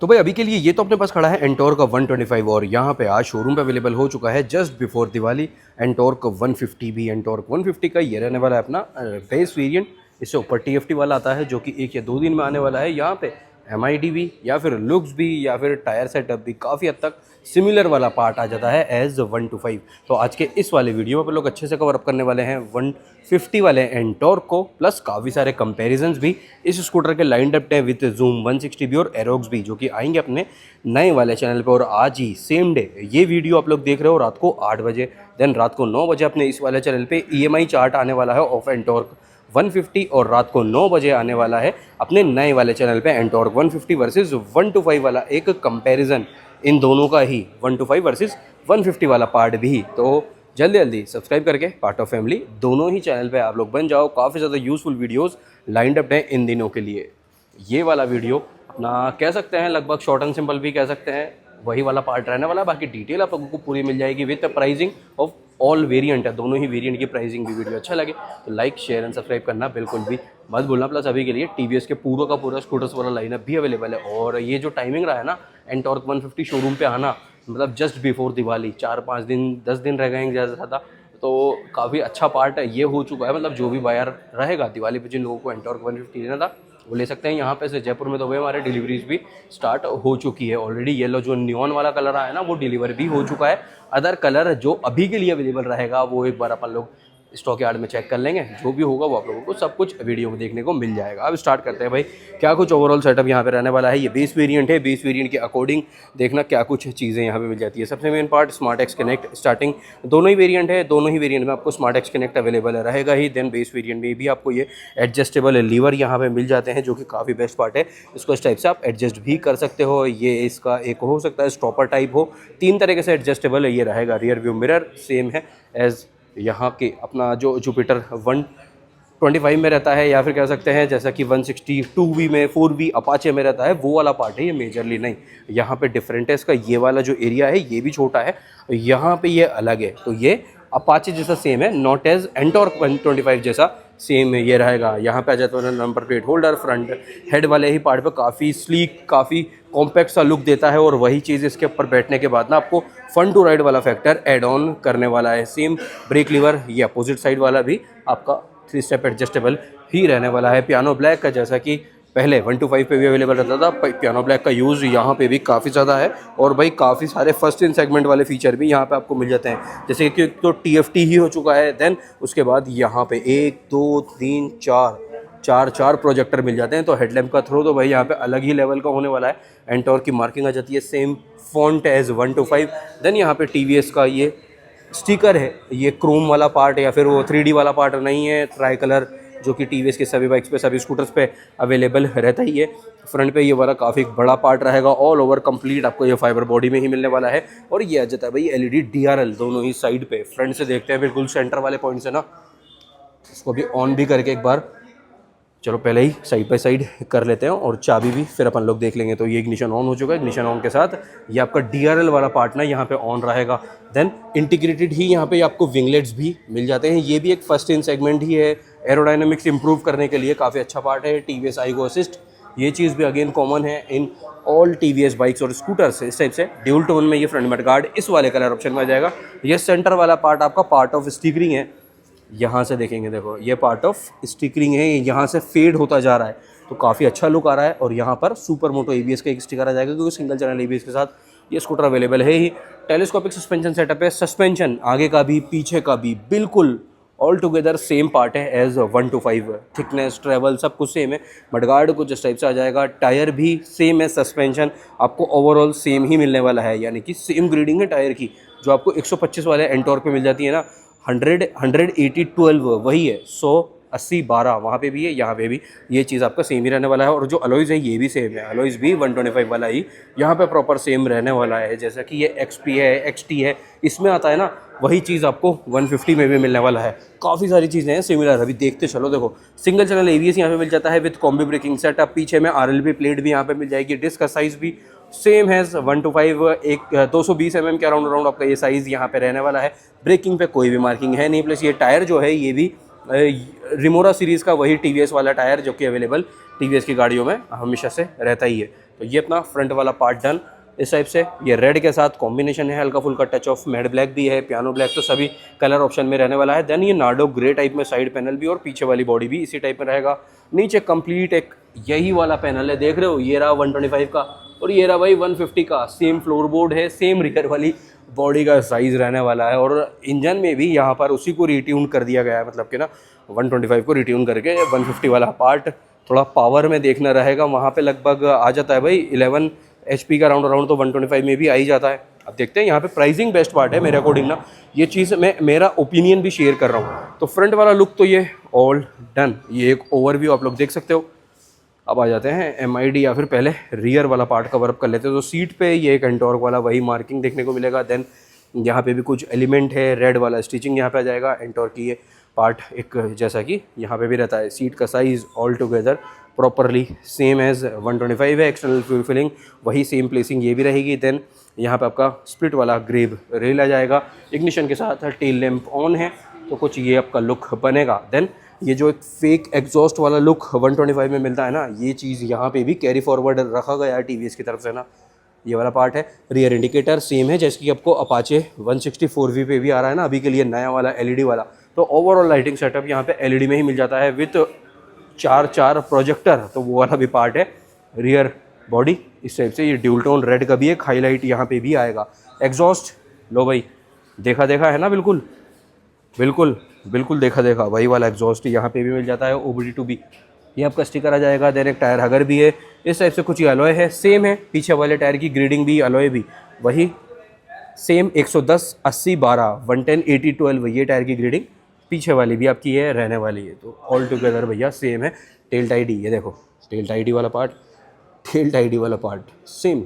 तो भाई अभी के लिए ये तो अपने पास खड़ा है एंटॉर्क का 125 और यहाँ पे आज शोरूम पे अवेलेबल हो चुका है जस्ट बिफोर दिवाली एंटॉर्क 150 भी। एंटॉर्क 150 का ये रहने वाला है अपना बेस वेरिएंट। इससे ऊपर टीएफटी वाला आता है जो कि 1 या 2 दिन में आने वाला है। यहाँ पे एमआईडी भी या फिर लुक्स भी या फिर टायर सेटअप भी काफ़ी हद तक सिमिलर वाला पार्ट आ जाता है एज 125। तो आज के इस वाले वीडियो में अपन लोग अच्छे से कवर अप करने वाले हैं 150 वाले एंटॉर्क को, प्लस काफ़ी सारे कंपैरिजन्स भी इस स्कूटर के लाइंड अप है विद जूम 160 भी और एरोक्स भी, जो कि आएंगे अपने नए वाले चैनल पे। और आज ही सेम डे ये वीडियो आप लोग देख रहे हो रात को 8 बजे, देन रात को 9 बजे अपने इस वाले चैनल पे EMI चार्ट आने वाला है ऑफ एंटॉर्क 150 और रात को 9 बजे आने वाला है अपने नए वाले चैनल पे एंटॉर्क 150 वर्सेस 125 वाला एक कंपैरिजन इन दोनों का ही, 125 वर्सेस 150 वाला पार्ट भी। तो जल्दी जल्दी सब्सक्राइब करके पार्ट ऑफ फैमिली दोनों ही चैनल पे आप लोग बन जाओ। काफ़ी ज़्यादा यूज़फुल वीडियोस लाइंड अप है इन दिनों के लिए। ये वाला वीडियो अपना कह सकते हैं लगभग शॉर्ट एंड सिंपल भी कह सकते हैं, वही वाला पार्ट रहने वाला। बाकी डिटेल आप लोगों को पूरी मिल जाएगी with pricing of all variant है, दोनों ही वेरिएंट की प्राइसिंग भी। वीडियो अच्छा लगे तो लाइक शेयर एंड सब्सक्राइब करना बिल्कुल भी मत भूलना। प्लस अभी के लिए TVS के पूरा का पूरा स्कूटर्स वाला लाइनअप भी अवेलेबल है। और ये जो टाइमिंग रहा है ना एंटॉर्क 150 शोरूम पे आना, मतलब जस्ट बिफोर दिवाली, 4-5 दिन 10 दिन रह गए ज़्यादा से ज़्यादा, तो काफ़ी अच्छा पार्ट ये हो चुका है। मतलब जो भी बायर रहेगा दिवाली पे जिन लोगों को एंटॉर्क 150 लेना था वो ले सकते हैं यहाँ पे से। जयपुर में तो भाई हमारे डिलीवरीज भी स्टार्ट हो चुकी है ऑलरेडी। येलो जो नियॉन वाला कलर आया ना वो डिलीवर भी हो चुका है। अदर कलर जो अभी के लिए अवेलेबल रहेगा वो एक बार अपन लोग स्टॉक यार्ड में चेक कर लेंगे, जो भी होगा वो आप लोगों को सब कुछ वीडियो में देखने को मिल जाएगा। अब स्टार्ट करते हैं भाई क्या कुछ ओवरऑल सेटअप यहाँ पे रहने वाला है। ये बेस वेरिएंट है, बेस वेरिएंट के अकॉर्डिंग देखना क्या कुछ चीज़ें यहाँ पे मिल जाती है। सबसे main part smart x connect starting, दोनों ही वेरिएंट है, दोनों ही वेरिएंट में आपको स्मार्ट एक्स कनेक्ट अवेलेबल रहेगा ही। देन बेस वेरिएंट में भी आपको ये एडजस्टेबल लीवर यहाँ पे मिल जाते हैं जो कि काफ़ी बेस्ट पार्ट है। इसको इस टाइप से आप एडजस्ट भी कर सकते हो। ये इसका एक हो सकता है स्टॉपर टाइप हो, 3 तरीके से एडजस्टेबल ये रहेगा। रियर व्यू मिरर सेम है एज यहाँ के अपना जो जुपिटर 125 में रहता है, या फिर कह सकते हैं जैसा कि 160 2V में 4V अपाचे में रहता है वो वाला पार्ट है ये, मेजरली नहीं। यहाँ पे डिफरेंट है इसका, ये वाला जो एरिया है ये भी छोटा है, यहाँ पे ये अलग है। तो ये अपाचे जैसा सेम है, नॉट एज एंटॉर्क 125 जैसा सेम ये रहेगा। यहाँ पे आ जाता है number plate holder, front head वाले ही पार्ट पे काफ़ी स्लीक काफ़ी कॉम्पैक्ट सा लुक देता है। और वही चीज़ इसके ऊपर बैठने के बाद ना आपको फ्रंट टू राइट वाला फैक्टर एड ऑन करने वाला है। सेम ब्रेक लीवर ये अपोजिट साइड वाला भी आपका 3 स्टेप एडजस्टेबल ही रहने वाला है। पियानो ब्लैक का जैसा कि पहले 125 पे भी अवेलेबल रहता था, पियानो ब्लैक का यूज़ यहाँ पे भी काफ़ी ज़्यादा है। और भाई काफ़ी सारे फर्स्ट इन सेगमेंट वाले फीचर भी यहाँ पे आपको मिल जाते हैं, जैसे कि तो TFT ही हो चुका है। देन उसके बाद यहाँ पे 1 2 3 4 प्रोजेक्टर मिल जाते हैं। तो हेडलैम्प का थ्रो तो भाई यहाँ पे अलग ही लेवल का होने वाला है। एंटॉर्क की मार्किंग आ जाती है सेम फॉन्ट एज 125। देन यहाँ पे TVS का ये स्टिकर है, ये क्रोम वाला पार्ट या फिर वो 3D वाला पार्ट नहीं है, ट्राई कलर जो कि TVS के सभी बाइक्स पे सभी स्कूटर्स पे अवेलेबल रहता ही है। फ्रंट पे ये वाला काफ़ी बड़ा पार्ट रहेगा, ऑल ओवर कंप्लीट आपको ये फाइबर बॉडी में ही मिलने वाला है। और ये आ जाता है भाई LED DRL दोनों ही साइड पे। फ्रंट से देखते हैं बिल्कुल सेंटर वाले पॉइंट से ना, इसको भी ऑन भी करके एक बार, चलो पहले ही साइड बाय साइड कर लेते हैं और चाबी भी फिर अपन लोग देख लेंगे। तो ये इग्निशन ऑन हो चुका है, इग्निशन ऑन के साथ ये आपका DRL वाला पार्ट ना यहाँ पे ऑन रहेगा। देन इंटीग्रेटेड ही यहाँ पे आपको विंगलेट्स भी मिल जाते हैं, ये भी एक फर्स्ट इन सेगमेंट ही है। एरोडायनामिक्स इंप्रूव करने के लिए काफ़ी अच्छा पार्ट है। TVS आईगो असिस्ट ये चीज़ भी अगेन कॉमन है इन ऑल TVS बाइक्स और स्कूटर्स। इस टाइप से ड्यूल टोन में ये फ्रंट मड गार्ड इस वाले कलर ऑप्शन में आ जाएगा। ये सेंटर वाला पार्ट आपका पार्ट ऑफ स्टिकरिंग है, यहाँ से देखेंगे देखो ये पार्ट ऑफ स्टिकरिंग है, यहाँ से फेड होता जा रहा है तो काफ़ी अच्छा लुक आ रहा है। और यहाँ पर सुपर मोटो ABS का एक स्टिकर आ जाएगा क्योंकि सिंगल चैनल ABS के साथ ये स्कूटर अवेलेबल है ही। टेलीस्कोपिक सस्पेंशन सेटअप है, सस्पेंशन आगे का भी पीछे का भी बिल्कुल ऑल टुगेदर सेम पार्ट है एज 125। थिकनेस ट्रेवल सब कुछ सेम है। मडगार्ड कुछ इस टाइप से आ जाएगा, टायर भी सेम है, सस्पेंशन आपको ओवरऑल सेम ही मिलने वाला है, यानी कि सेम ग्रेडिंग है टायर की जो आपको 125 वाले एंटॉर्क पे मिल जाती है ना। 180 12 वही है, 180 12 वहाँ पे भी है, यहाँ पे भी ये चीज़ आपका सेम ही रहने वाला है। और जो अलॉयज़ है ये भी सेम है, अलॉयज़ भी 125 वाला ही यहाँ पे प्रॉपर सेम रहने वाला है। जैसा कि ये XP है XT है इसमें आता है ना, वही चीज़ आपको 150 में भी मिलने वाला है। काफ़ी सारी चीज़ें हैं सिमिलर, अभी देखते चलो। देखो सिंगल चैनल ABS यहाँ पे मिल जाता है विद कॉम्बी ब्रेकिंग सेटअप, पीछे में RLB प्लेट भी यहाँ पे मिल जाएगी। डिस्क का साइज़ भी सेम है 125, एक 220 mm के अराउंड आपका ये साइज़ यहाँ पे रहने वाला है। ब्रेकिंग पे कोई भी मार्किंग है नहीं। प्लस ये टायर जो है ये भी रिमोरा सीरीज़ का वही TVS वाला टायर जो कि अवेलेबल TVS की गाड़ियों में हमेशा से रहता ही है। तो ये अपना फ्रंट वाला पार्ट डन इस टाइप से। ये रेड के साथ कॉम्बिनेशन है, हल्का फुल्का टच ऑफ मैट ब्लैक भी है, पियानो ब्लैक, तो सभी कलर ऑप्शन में रहने वाला है। देन ये नार्डो ग्रे टाइप में साइड पैनल भी और पीछे वाली बॉडी भी इसी टाइप में रहेगा। नीचे कंप्लीट एक यही वाला पैनल है, देख रहे हो, ये रहा 125 का और ये रहा भाई 150 का। सेम फ्लोर बोर्ड है, सेम रियर वाली बॉडी का साइज़ रहने वाला है और इंजन में भी यहाँ पर उसी को रिट्यून कर दिया गया है, मतलब कि ना 125 को रिट्यून करके 150 वाला पार्ट थोड़ा पावर में देखना रहेगा। वहाँ पे लगभग आ जाता है भाई 11 HP का राउंड तो 125 में भी आ ही जाता है। अब देखते हैं, यहाँ पे प्राइसिंग बेस्ट पार्ट है मेरे अकॉर्डिंग ना, ये चीज़ मैं मेरा ओपिनियन भी शेयर कर रहा हूँ। तो फ्रंट वाला लुक तो ये ऑल डन, ये एक ओवरव्यू आप लोग देख सकते हो। अब आ जाते हैं MID या फिर पहले रियर वाला पार्ट कवर अप कर लेते हैं। तो सीट पे ये एक एंटॉर्क वाला वही मार्किंग देखने को मिलेगा। देन यहाँ पे भी कुछ एलिमेंट है, रेड वाला स्टिचिंग यहाँ पे आ जाएगा। एंटॉर्क की ये पार्ट एक जैसा कि यहाँ पे भी रहता है। सीट का size all together properly same as 125 है। एक्सटर्नल फ्यूल फिलिंग वही सेम प्लेसिंग ये भी रहेगी। देन यहाँ पे आपका स्प्लिट वाला ग्रेव रेल आ जाएगा। इग्निशन के साथ टेल लैंप ऑन है, तो कुछ ये आपका लुक बनेगा। देन ये जो एक फेक एग्जॉस्ट वाला लुक 125 में मिलता है ना, ये चीज़ यहाँ पे भी कैरी फॉरवर्ड रखा गया है TVS की तरफ से ना। ये वाला पार्ट है। रियर इंडिकेटर सेम है जैसे कि आपको अपाचे 164V पे भी आ रहा है ना अभी के लिए नया वाला LED वाला। तो ओवरऑल लाइटिंग सेटअप यहाँ पे LED में ही मिल जाता है विथ 4 प्रोजेक्टर, तो वो वाला भी पार्ट है। रियर बॉडी इस टाइप से, ये ड्यूल टोन रेड का भी एक हाईलाइट यहाँ पे भी आएगा। एग्जॉस्ट लो भाई, देखा है ना, बिल्कुल बिल्कुल बिल्कुल देखा वही वाला एग्जॉस्ट यहाँ पे भी मिल जाता है। OBD2B ये आपका स्टिकर आ जाएगा। देन एक टायर हगर भी है इस टाइप से, कुछ ये अलॉय है सेम है। पीछे वाले टायर की ग्रेडिंग भी अलॉय भी वही सेम 110 80 12 110 80 12 ये टायर की ग्रेडिंग पीछे वाली भी आपकी ये रहने वाली है। तो ऑल टुगेदर भैया सेम है। टेल टाइडी, ये देखो टेल टाइडी वाला पार्ट, टेल टाइडी वाला part same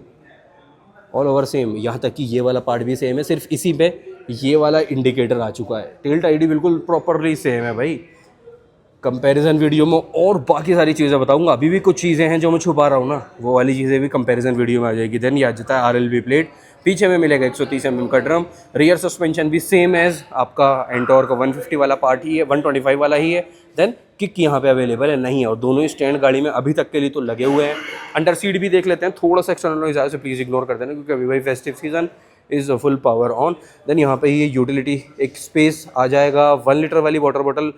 all over same. यहाँ तक कि ये वाला पार्ट भी सेम है, सिर्फ इसी पे ये वाला इंडिकेटर आ चुका है। टेल टाइडी बिल्कुल प्रॉपरली सेम है भाई। कंपैरिजन वीडियो में और बाकी सारी चीज़ें बताऊंगा, अभी भी कुछ चीज़ें हैं जो मैं छुपा रहा हूँ ना, वो वाली चीज़ें भी कंपैरिजन वीडियो में आ जाएगी। देन ये आ जाता है RLB प्लेट, पीछे में मिलेगा 130 mm का ड्रम। रियर सस्पेंशन भी सेम एज आपका एंटॉर्क 150 वाला पार्ट ही है, 125 वाला ही है। देन किक यहाँ पे अवेलेबल है नहीं है, और दोनों ही स्टैंड गाड़ी में अभी तक के लिए तो लगे हुए हैं। अंडर सीट भी देख लेते हैं, थोड़ा सा एक्सटर्नल नॉइज़ आया, से प्लीज़ इग्नोर कर देना क्योंकि अभी भाई festive season is full power on. Then यहाँ पे ये यूटिलिटी एक स्पेस आ जाएगा। 1 लीटर वाली वाटर बॉटल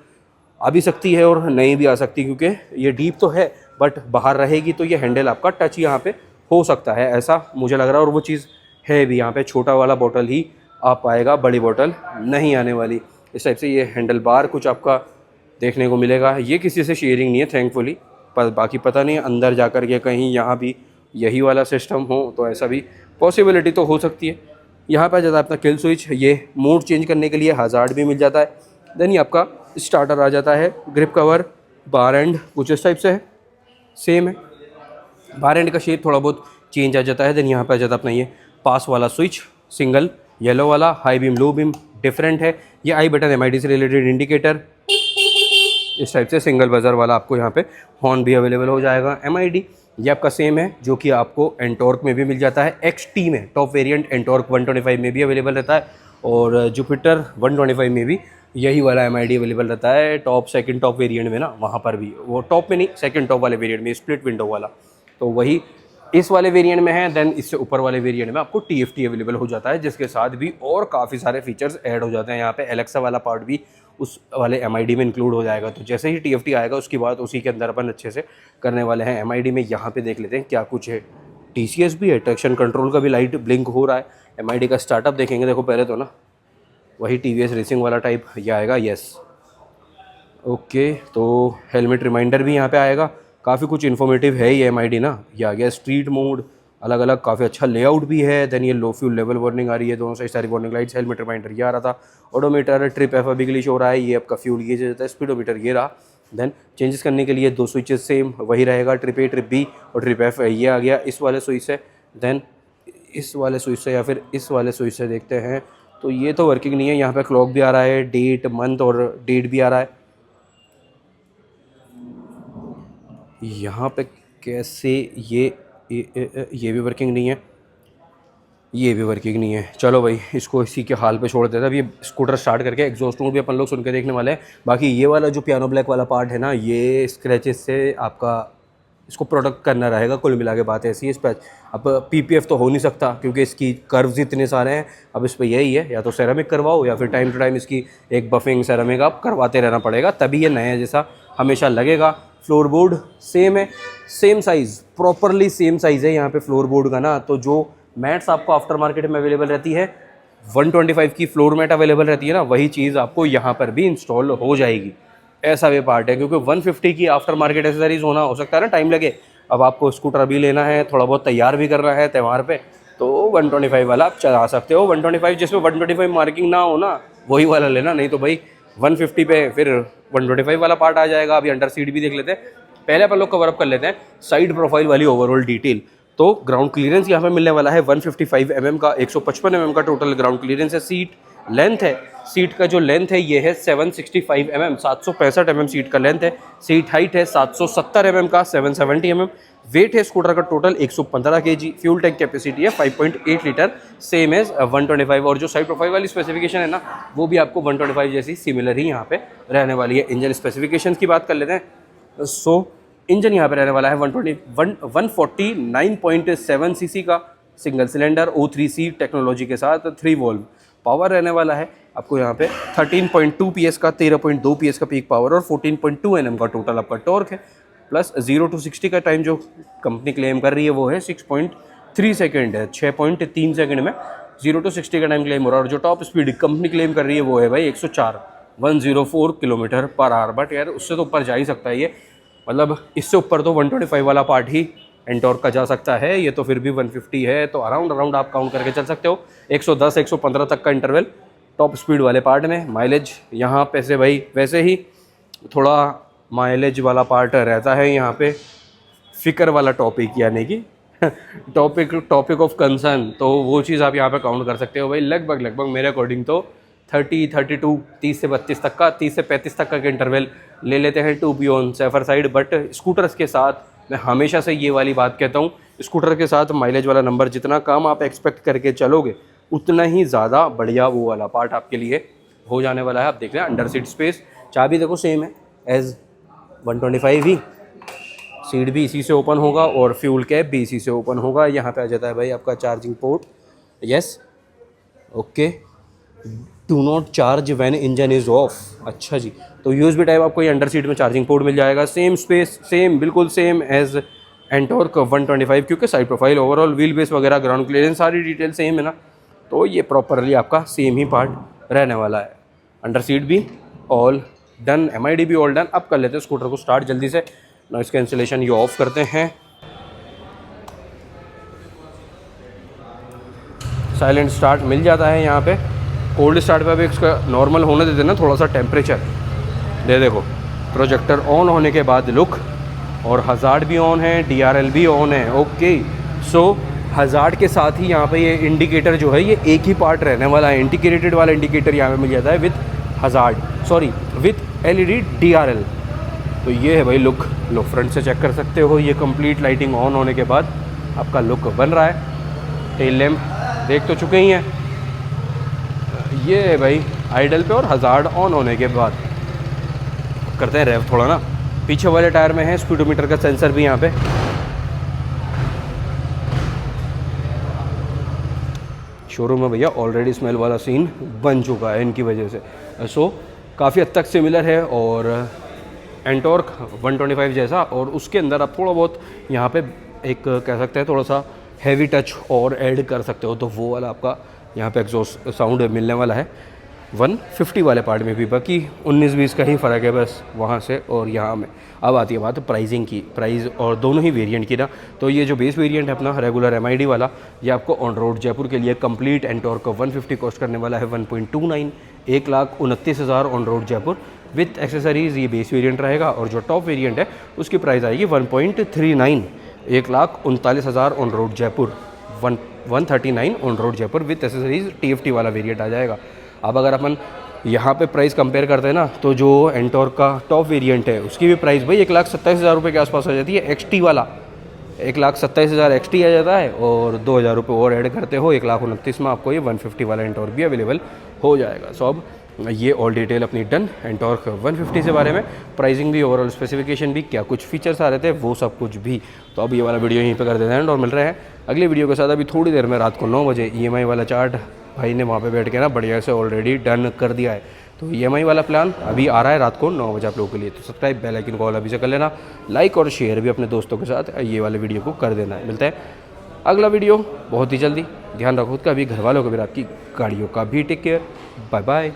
आ भी सकती है और नहीं भी आ सकती, क्योंकि ये डीप तो है बट बाहर रहेगी तो ये हैंडल आपका टच यहाँ पे हो सकता है, ऐसा मुझे लग रहा है। और वो चीज़ है भी, यहाँ पे छोटा वाला बॉटल ही आ पाएगा, बड़ी बॉटल नहीं आने वाली। इस टाइप से ये हैंडल बार कुछ आपका देखने को मिलेगा। ये किसी से शेयरिंग नहीं है थैंकफुली, पर बाकी पता नहीं अंदर जा कर के कहीं यहाँ भी यही वाला सिस्टम हो तो ऐसा भी पॉसिबिलिटी तो हो सकती है। यहाँ पर ज़्यादा अपना किल स्विच, ये मोड चेंज करने के लिए हज़ार्ड भी मिल जाता है। देन ये आपका स्टार्टर आ जाता है। ग्रिप कवर बार एंड कुछ इस टाइप से है, सेम है। बार एंड का शेप थोड़ा बहुत चेंज आ जाता है। देन यहाँ पर आ जाता है अपना ये पास वाला स्विच, सिंगल येलो वाला, high beam low beam different है। ये आई बटन MID से रिलेटेड इंडिकेटर इस टाइप से, सिंगल बजर वाला आपको यहाँ पे हॉर्न भी अवेलेबल हो जाएगा। MID ये आपका सेम है जो कि आपको एंटॉर्क में भी मिल जाता है। XT में टॉप वेरिएंट एंटॉर्क 125 में भी अवेलेबल रहता है, और जुपिटर 125 में भी यही वाला MID अवेलेबल रहता है। सेकंड टॉप वेरिएंट में ना, वहाँ पर भी, वो टॉप में नहीं, सेकंड टॉप वाले वेरिएंट में, स्प्लिट विंडो वाला, तो वही इस वाले वेरिएंट में है। देन इससे ऊपर वाले वेरिएंट में आपको TFT अवेलेबल हो जाता है, जिसके साथ भी और काफ़ी सारे फीचर्स ऐड हो जाते हैं। यहाँ पे एलेक्सा वाला पार्ट भी उस वाले MID में इंक्लूड हो जाएगा। तो जैसे ही TFT आएगा उसके बाद उसी के अंदर अपन अच्छे से करने वाले हैं। MID में यहाँ पे देख लेते हैं क्या कुछ है। TCS भी है, ट्रैक्शन कंट्रोल का भी लाइट ब्लिंक हो रहा है। MID का स्टार्टअप देखेंगे, देखो पहले तो ना वही TVS रेसिंग वाला टाइप ये आएगा, यस ओके। तो हेलमेट रिमाइंडर भी यहाँ पे आएगा, काफ़ी कुछ इन्फॉर्मेटिव है ये MID ना। ये आ गया स्ट्रीट मोड, अलग अलग काफ़ी अच्छा लेआउट भी है। देन ये लो फ्यूल लेवल वार्निंग आ रही है, दोनों साइड सारी वार्निंग लाइट्स, हेलमेट रिमाइंडर ये आ रहा था। ओडोमीटर, ट्रिप एफ अभी ग्लिच हो रहा है, ये आपका फ्यूल ये जाता है, स्पीडोमीटर ये रहा। देन चेंजेस करने के लिए 2 स्विचेस सेम वही रहेगा, ट्रिप A ट्रिप B और ट्रिप F ये आ गया इस वाले स्विच से। देन इस वाले स्विच से या फिर इस वाले स्विच से देखते हैं, तो ये तो वर्किंग नहीं है। यहाँ पे क्लॉक भी आ रहा है, डेट मंथ और डेट भी आ रहा है। यहाँ पे कैसे ये भी वर्किंग नहीं है, ये भी वर्किंग नहीं है। चलो भाई इसको इसी के हाल पे छोड़ देते हैं। अब ये स्कूटर स्टार्ट करके एग्जॉस्ट नोट भी अपन लोग सुन के देखने वाले हैं। बाकी ये वाला जो पियानो ब्लैक वाला पार्ट है ना, ये स्क्रैचेस से आपका इसको प्रोटेक्ट करना रहेगा। कुल मिला के बात ऐसी है इस पर। अब पीपीएफ तो हो नहीं सकता क्योंकि इसकी कर्व्स इतने सारे हैं। अब इस पर यही है, या तो सेरामिक करवाओ या फिर टाइम टू टाइम इसकी एक बफिंग सेरामिक आप करवाते रहना पड़ेगा, तभी ये नया जैसा हमेशा लगेगा। फ्लोर बोर्ड सेम है, same size, properly same size है यहाँ पे फ्लोर बोर्ड का ना। तो जो मैट्स आपको आफ्टर मार्केट में अवेलेबल रहती है, 125 की फ्लोर मैट अवेलेबल रहती है ना, वही चीज़ आपको यहाँ पर भी इंस्टॉल हो जाएगी। ऐसा वे पार्ट है, क्योंकि 150 की आफ्टर मार्केट एसेसरीज होना हो सकता है ना टाइम लगे। अब आपको स्कूटर भी लेना है, थोड़ा बहुत तैयार भी करना है त्यौहार पे, तो 125 वाला आप चला सकते हो। 125 जिसमें 125 मार्किंग ना हो ना, वही वाला लेना, नहीं तो भाई 150 पे फिर 125 वाला पार्ट आ जाएगा। अभी अंडर सीट भी देख लेते हैं, पहले अपन लोग कवर अप कर लेते हैं साइड प्रोफाइल वाली ओवरऑल डिटेल। तो ग्राउंड क्लियरेंस यहाँ पे मिलने वाला है 155 mm का, 155 mm का टोटल ग्राउंड क्लियरेंस है। सीट लेंथ है, सीट का जो लेंथ है ये है 765 mm, 765 mm सीट का लेंथ है। सीट हाइट है 770 mm का, 770 mm। वेट है स्कूटर का total 115 kg। Fuel tank capacity है 5.8 लीटर, सेम एज 125। और जो साइड प्रोफाइल वाली स्पेसिफिकेशन है ना, वो भी आपको 125 जैसी सिमिलर ही यहाँ पे रहने वाली है। इंजन स्पेसिफिकेशन की बात कर लेते हैं। सो इंजन यहाँ पे रहने वाला है 149.7 सीसी का सिंगल सिलेंडर O3C टेक्नोलॉजी के साथ 3 वोल्व। पावर रहने वाला है आपको यहाँ पे 13.2 PS का, 13.2 PS का पीक पावर और 14.2 Nm का टोटल आपका टॉर्क है। प्लस 0 to 60 का टाइम जो कंपनी क्लेम कर रही है वो है 6.3 सेकेंड है, 6.3 सेकेंड में 0 to 60 का टाइम क्लेम हो रहा है। और जो टॉप स्पीड कंपनी क्लेम कर रही है वो है भाई 104 किलोमीटर पर आवर। बट यार उससे तो ऊपर जा ही सकता है ये, मतलब इससे ऊपर तो 125 वाला पार्ट ही एंटॉर्क का जा सकता है। ये तो फिर भी 150 है, तो अराउंड आप काउंट करके चल सकते हो 110-115 तक का इंटरवल टॉप स्पीड वाले पार्ट में। माइलेज यहाँ पे से भाई वैसे ही थोड़ा माइलेज वाला पार्ट रहता है यहाँ पे, फिक्र वाला टॉपिक यानी कि टॉपिक ऑफ कंसर्न, तो वो चीज़ आप यहाँ पे काउंट कर सकते हो भाई। लगभग मेरे अकॉर्डिंग तो 32, 30 से 32 तक का, 30 से 35 तक का इंटरवल ले लेते हैं to be on safer side. But scooters के साथ मैं हमेशा से ये वाली बात कहता हूँ, स्कूटर के साथ माइलेज वाला नंबर जितना कम आप एक्सपेक्ट करके चलोगे, उतना ही ज़्यादा बढ़िया वो वाला पार्ट आपके लिए हो जाने वाला है। आप देख रहे हैं अंडर सीट स्पेस, चाबी देखो सेम है एज 125 ही, सीट भी इसी से ओपन होगा और फ्यूल कैप भी इसी से ओपन होगा। यहाँ पे आ जाता है भाई आपका charging port, yes okay. Do not charge when engine is of, अच्छा जी। तो यूएसबी टाइप आपको ये अंडर सीट में चार्जिंग पोर्ट मिल जाएगा। सेम स्पेस, सेम बिल्कुल सेम एज एंटॉर्क 125, क्योंकि side profile, overall wheel base वगैरह, ग्राउंड क्लियरेंस सारी डिटेल सेम है ना, तो ये प्रॉपरली आपका सेम ही पार्ट रहने वाला है। अंडर सीट भी ऑल डन, MID भी ऑल डन। अब कर लेते हैं स्कूटर को स्टार्ट जल्दी से। नॉइस कैंसिलेशन ये ऑफ करते हैं, साइलेंट स्टार्ट मिल जाता है यहाँ पे। कोल्ड स्टार्ट पे अभी इसका नॉर्मल होने देते ना थोड़ा सा टेम्परेचर, दे देखो प्रोजेक्टर ऑन होने के बाद लुक, और हज़ार्ड भी ऑन है, DRL भी ऑन है, ओके। सो हज़ार्ड के साथ ही यहाँ पे ये इंडिकेटर जो है ये एक ही पार्ट रहने वाला है। इंटीग्रेटेड वाला इंडिकेटर यहाँ पे मिल जाता है with hazard, sorry with LED DRL। तो ये है भाई लुक फ्रंट से चेक कर सकते हो, ये कंप्लीट लाइटिंग ऑन होने के बाद आपका लुक बन रहा है। टेल लैम्प देख तो चुके ही हैं, ये है भाई आइडल पे और हज़ार्ड ऑन होने के बाद। करते हैं रेव थोड़ा ना, पीछे वाले टायर में है स्पीडोमीटर का सेंसर भी यहाँ पे। शोरूम में भैया ऑलरेडी स्मेल वाला सीन बन चुका है इनकी वजह से। सो काफ़ी हद तक सिमिलर है और एंटॉर्क 125 जैसा, और उसके अंदर आप थोड़ा बहुत यहाँ पे एक कह सकते हैं थोड़ा सा हैवी टच और ऐड कर सकते हो, तो वो वाला आपका यहाँ पे एग्जॉस्ट साउंड मिलने वाला है 150 वाले पार्ट में भी। बाकी 19-20 का ही फ़र्क है बस वहाँ से और यहाँ में। अब आती है बात प्राइसिंग की, प्राइस और दोनों ही वेरिएंट की ना। तो ये जो बेस वेरिएंट है अपना रेगुलर MID वाला, ये आपको ऑन रोड जयपुर के लिए कंप्लीट एंटॉर्क 150 कॉस्ट करने वाला है 1.29, 1,29,000 on road Jaipur with accessories. ये बेस वेरिएंट रहेगा, और जो टॉप वेरिएंट है उसकी प्राइस आएगी 1.39, 1,39,000 on road Jaipur, 139 on road Jaipur with accessories. TFT वाला वेरिएंट आ जाएगा। अब अगर अपन यहाँ पे प्राइस कंपेयर करते हैं ना, तो जो एंटॉर्क का टॉप वेरिएंट है उसकी भी प्राइस भाई 1,27,000 रुपये के आसपास आ जाती है। XT वाला 1,27,000 XT आ जाता है, और 2,000 रुपये और ऐड करते हो 1,29,000 में आपको ये 150 वाला एंटॉर्क भी अवेलेबल हो जाएगा। सो अब ये ऑल डिटेल अपनी डन एंटॉर्क 150 से बारे में, प्राइसिंग भी, ओवरऑल स्पेसिफिकेशन भी, क्या कुछ फीचर्स आ रहे थे वो सब कुछ भी। तो अब ये वाला वीडियो यहीं पे कर देते हैं और मिल रहे हैं अगली वीडियो के साथ। अभी थोड़ी देर में रात को 9 बजे EMI वाला चार्ट भाई ने वहाँ पे बैठ के ना बढ़िया से ऑलरेडी डन कर दिया है। तो EMI वाला प्लान अभी आ रहा है रात को 9 बजे आप लोगों के लिए। तो सब्सक्राइब, बेल आइकन कॉल अभी से कर लेना, लाइक और शेयर भी अपने दोस्तों के साथ ये वाले वीडियो को कर देना है। मिलता है अगला वीडियो बहुत ही जल्दी। ध्यान रखो खुद का भी, घर वालों का भी, आपकी गाड़ियों का भी। Take care, bye bye.